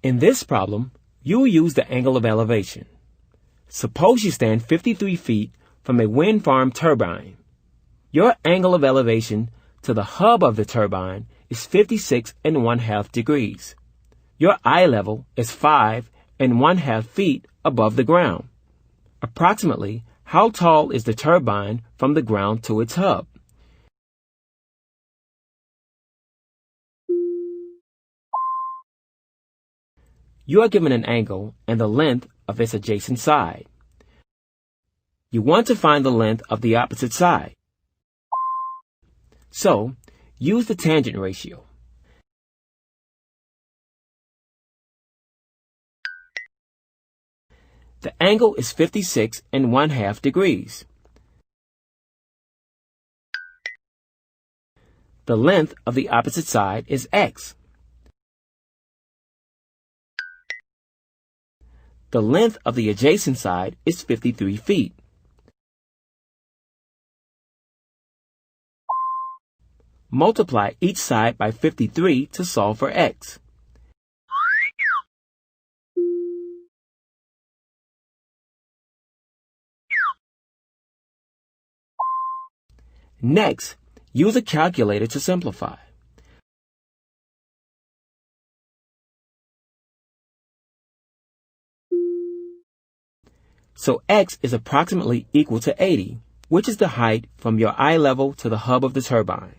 In this problem, you will use the angle of elevation. Suppose you stand 53 feet from a wind farm turbine. Your angle of elevation to the hub of the turbine is 56½ degrees. Your eye level is 5½ feet above the ground. Approximately, how tall is the turbine from the ground to its hub? You are given an angle and the length of its adjacent side. You want to find the length of the opposite side. So, use the tangent ratio. The angle is 56½ degrees. The length of the opposite side is x. The length of the adjacent side is 53 feet. Multiply each side by 53 to solve for x. Next, use a calculator to simplify. So x is approximately equal to 80, which is the height from your eye level to the hub of the turbine.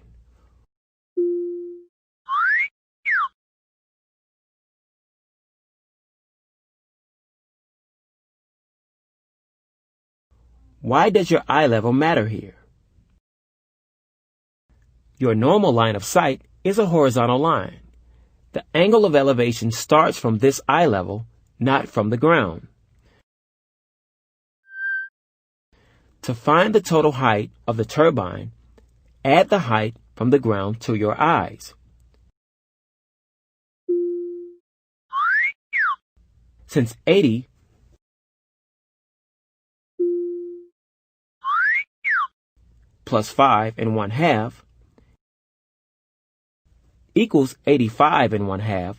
Why does your eye level matter here? Your normal line of sight is a horizontal line. The angle of elevation starts from this eye level, not from the ground. To find the total height of the turbine, add the height from the ground to your eyes. Since 80 plus 5½ equals 85½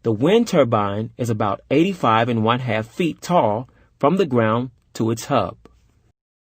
the wind turbine is about 85½ feet tall from the ground to its hub.